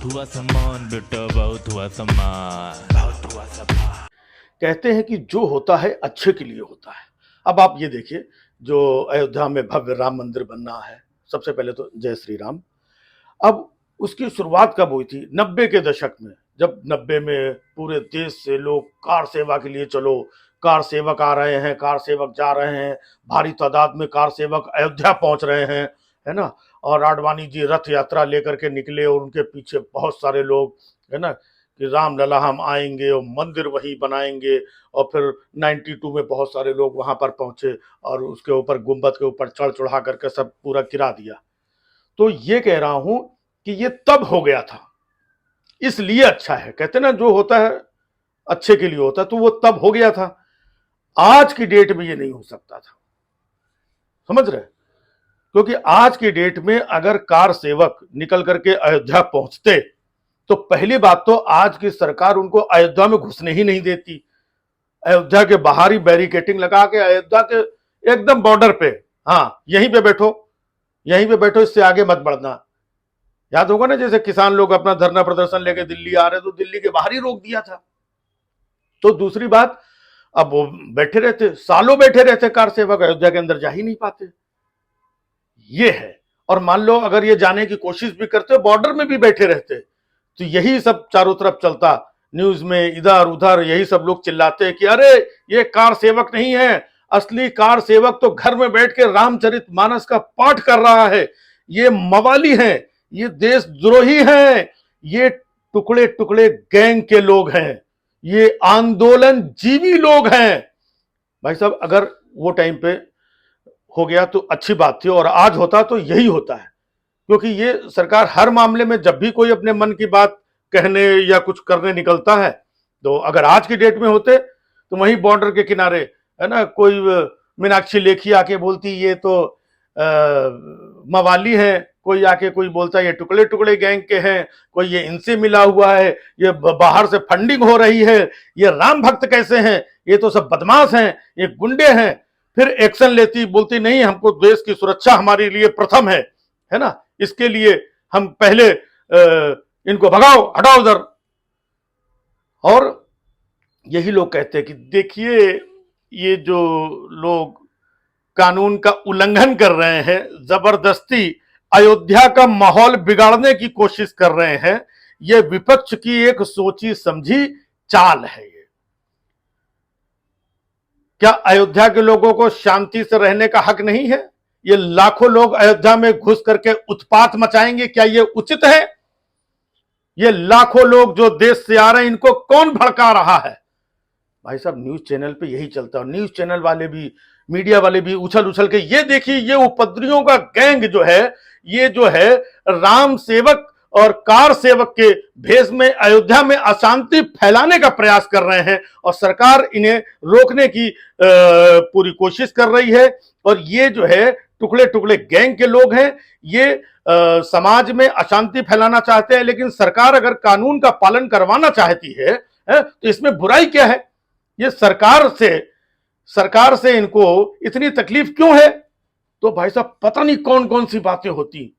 हुआ सम्मान बेटा, बहुत हुआ सम्मान, बहुत हुआ सम्मान। कहते हैं कि जो होता है अच्छे के लिए होता है। अब आप ये देखिए, जो अयोध्या में भव्य राम मंदिर बनना है, सबसे पहले तो जय श्री राम। अब उसकी शुरुआत कब हुई थी? 90 के दशक में, जब 90 में पूरे देश से लोग कार सेवा के लिए चलो, कार सेवक आ रहे हैं, कार सेवक जा रहे हैं, भारी तादाद में कार सेवक अयोध्या पहुंच रहे हैं, है ना। और आडवाणी जी रथ यात्रा लेकर के निकले और उनके पीछे बहुत सारे लोग, है ना, कि राम लला हम आएंगे और मंदिर वही बनाएंगे। और फिर 92 में बहुत सारे लोग वहां पर पहुंचे और उसके ऊपर गुंबद के ऊपर चढ़ चढ़ा करके सब पूरा गिरा दिया। तो ये कह रहा हूं कि ये तब हो गया था, इसलिए अच्छा है। कहते ना जो होता है अच्छे के लिए होता है, तो वो तब हो गया था। आज की डेट में ये नहीं हो सकता था, समझ रहे? क्योंकि आज की डेट में अगर कार सेवक निकल करके अयोध्या पहुंचते तो पहली बात तो आज की सरकार उनको अयोध्या में घुसने ही नहीं देती। अयोध्या के बाहर ही बैरिकेटिंग लगा के अयोध्या के एकदम बॉर्डर पे, हाँ यहीं पे बैठो, यहीं पे बैठो, इससे आगे मत बढ़ना। याद होगा ना, जैसे किसान लोग अपना धरना प्रदर्शन लेके दिल्ली आ रहे तो दिल्ली के बाहर ही रोक दिया था। तो दूसरी बात, अब वो बैठे रहते, सालों बैठे रहते कार सेवक, अयोध्या के अंदर जा ही नहीं पाते। ये है। और मान लो अगर ये जाने की कोशिश भी करते, बॉर्डर में भी बैठे रहते, तो यही सब चारों तरफ चलता, न्यूज में इधर उधर यही सब लोग चिल्लाते कि अरे ये कार सेवक नहीं है, असली कार सेवक तो घर में बैठ के रामचरितमानस का पाठ कर रहा है, ये मवाली हैं, ये देशद्रोही हैं, ये टुकड़े टुकड़े गैंग के लोग हैं, ये आंदोलन जीवी लोग हैं। भाई साहब, अगर वो टाइम पे हो गया तो अच्छी बात थी, और आज होता तो यही होता है। क्योंकि ये सरकार हर मामले में जब भी कोई अपने मन की बात कहने या कुछ करने निकलता है, तो अगर आज की डेट में होते तो वहीं बॉर्डर के किनारे, है ना, कोई मीनाक्षी लेखी आके बोलती ये तो मवाली है, कोई आके कोई बोलता ये टुकड़े टुकड़े गैंग के हैं, कोई ये इनसे मिला हुआ है, ये बाहर से फंडिंग हो रही है, ये राम भक्त कैसे हैं, ये तो सब बदमाश हैं, ये गुंडे हैं। फिर एक्शन लेती, बोलती नहीं हमको देश की सुरक्षा हमारे लिए प्रथम है ना, इसके लिए हम पहले इनको भगाओ, हटाओ उधर। और यही लोग कहते हैं कि देखिए ये जो लोग कानून का उल्लंघन कर रहे हैं, जबरदस्ती अयोध्या का माहौल बिगाड़ने की कोशिश कर रहे हैं, ये विपक्ष की एक सोची समझी चाल है। ये क्या अयोध्या के लोगों को शांति से रहने का हक नहीं है? ये लाखों लोग अयोध्या में घुस करके उत्पात मचाएंगे, क्या ये उचित है? ये लाखों लोग जो देश से आ रहे हैं, इनको कौन भड़का रहा है? भाई साहब, न्यूज चैनल पे यही चलता है, न्यूज चैनल वाले भी, मीडिया वाले भी उछल उछल के ये देखिए, ये उपद्रवियों का गैंग जो है, ये जो है राम सेवक और कार सेवक के भेष में अयोध्या में अशांति फैलाने का प्रयास कर रहे हैं, और सरकार इन्हें रोकने की पूरी कोशिश कर रही है। और ये जो है टुकड़े टुकड़े गैंग के लोग हैं, ये समाज में अशांति फैलाना चाहते हैं। लेकिन सरकार अगर कानून का पालन करवाना चाहती है, तो इसमें बुराई क्या है? ये सरकार से इनको इतनी तकलीफ क्यों है? तो भाई साहब, पता नहीं कौन कौन सी बातें होती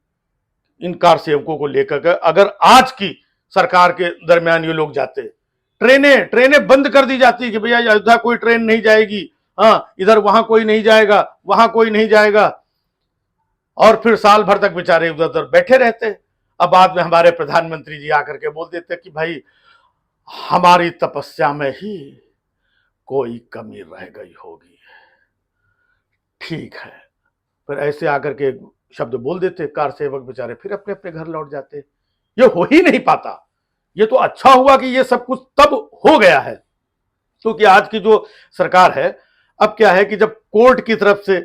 इन कार सेवकों को लेकर के। अगर आज की सरकार के दरमियान ये लोग जाते, ट्रेनें बंद कर दी जाती कि भैया अयोध्या कोई ट्रेन नहीं जाएगी, हाँ इधर वहां कोई नहीं जाएगा, वहां कोई नहीं जाएगा, और फिर साल भर तक बेचारे उधर उधर बैठे रहते। अब बाद में हमारे प्रधानमंत्री जी आकर के बोल देते कि भाई हमारी तपस्या में ही कोई कमी रह गई होगी, ठीक है। फिर ऐसे आकर के शब्द बोल देते, कार सेवक बेचारे फिर अपने अपने घर लौट जाते। ये हो ही नहीं पाता। ये तो अच्छा हुआ कि ये सब कुछ तब हो गया है, क्योंकि आज की जो सरकार है, अब क्या है कि जब कोर्ट की तरफ से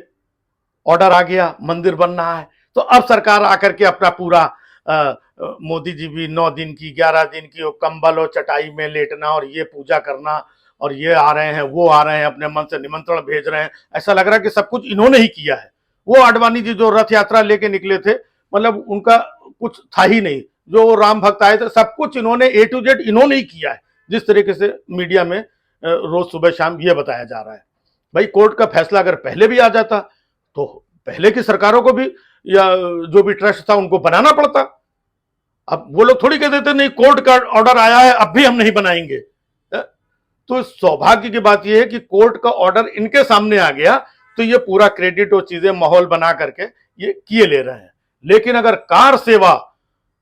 ऑर्डर आ गया, मंदिर बनना है, तो अब सरकार आकर के अपना पूरा मोदी जी भी 9 दिन की 11 दिन की वो कंबल और चटाई में लेटना और ये पूजा करना, और ये आ रहे हैं वो आ रहे हैं, अपने मन से निमंत्रण भेज रहे हैं, ऐसा लग रहा है कि सब कुछ इन्होंने ही किया है। वो आडवाणी जी जो रथ यात्रा लेके निकले थे, मतलब उनका कुछ था ही नहीं, जो राम भक्त आए थे सब कुछ इन्होंने A to Z इन्होंने ही किया है, जिस तरीके से मीडिया में रोज सुबह शाम ये बताया जा रहा है। भाई कोर्ट का फैसला अगर पहले भी आ जाता तो पहले की सरकारों को भी, या जो भी ट्रस्ट था उनको बनाना पड़ता, अब वो लोग थोड़ी कह देते नहीं कोर्ट का ऑर्डर आया है अब भी हम नहीं बनाएंगे। तो सौभाग्य की बात यह है कि कोर्ट का ऑर्डर इनके सामने आ गया तो ये पूरा क्रेडिट और चीजें माहौल बना करके ये किए ले रहे हैं। लेकिन अगर कार सेवा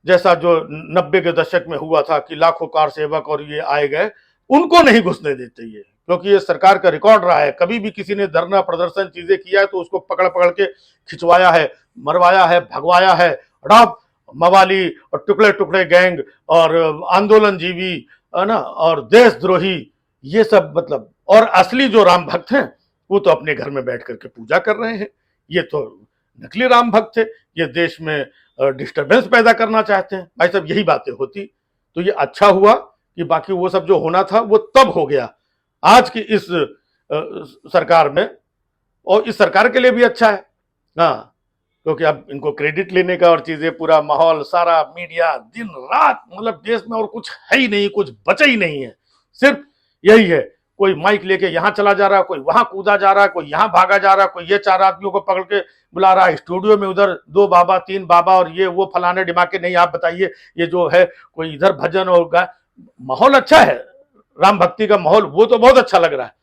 जैसा जो 90 के दशक में हुआ था कि लाखों कार सेवक और ये आए गए, उनको नहीं घुसने देते ये, क्योंकि ये सरकार का रिकॉर्ड रहा है। कभी भी किसी ने धरना प्रदर्शन चीजें किया है तो उसको पकड़ पकड़ के खिंचवाया है, मरवाया है, भगवाया है। राब मवाली और टुकड़े टुकड़े गैंग और आंदोलन जीवी है ना और देशद्रोही, ये सब मतलब। और असली जो राम भक्त हैं वो तो अपने घर में बैठ करके पूजा कर रहे हैं। ये तो नकली राम भक्त थे, ये देश में डिस्टरबेंस पैदा करना चाहते हैं। भाई साहब यही बातें होती तो ये अच्छा हुआ कि बाकी वो सब जो होना था वो तब हो गया। आज की इस सरकार में, और इस सरकार के लिए भी अच्छा है हाँ, क्योंकि अब इनको क्रेडिट लेने का और चीजें, पूरा माहौल, सारा मीडिया दिन रात, मतलब देश में और कुछ है ही नहीं, कुछ बचा ही नहीं है, सिर्फ यही है। कोई माइक लेके यहां चला जा रहा है, कोई वहां कूदा जा रहा है, कोई यहां भागा जा रहा है, कोई ये 4 आदमियों को पकड़ के बुला रहा है स्टूडियो में, उधर 2 बाबा 3 बाबा और ये वो फलाने डिमाके। नहीं आप बताइए, ये जो है कोई इधर भजन और माहौल अच्छा है, राम भक्ति का माहौल, वो तो बहुत अच्छा लग रहा है।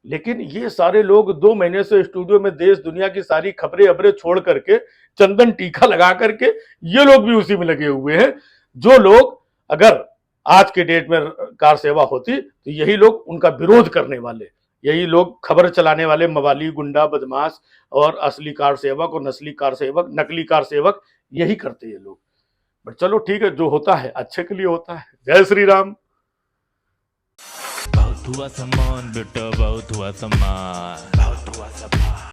लेकिन ये सारे लोग 2 महीने से स्टूडियो में देश दुनिया की सारी खबरें अबरे छोड़ करके, चंदन टीका लगा करके, ये लोग भी उसी में लगे हुए हैं। जो लोग अगर आज के डेट में कार सेवा होती तो यही लोग उनका विरोध करने वाले, यही लोग खबर चलाने वाले मवाली, गुंडा, बदमाश और असली कार सेवक और नस्ली कार सेवक, नकली कार सेवक, यही करते ये लोग। बट चलो ठीक है, जो होता है अच्छे के लिए होता है। जय श्री राम। बहुत हुआ सम्मान बेटा, बहुत हुआ सम्मान, बहुत हुआ सम्मान।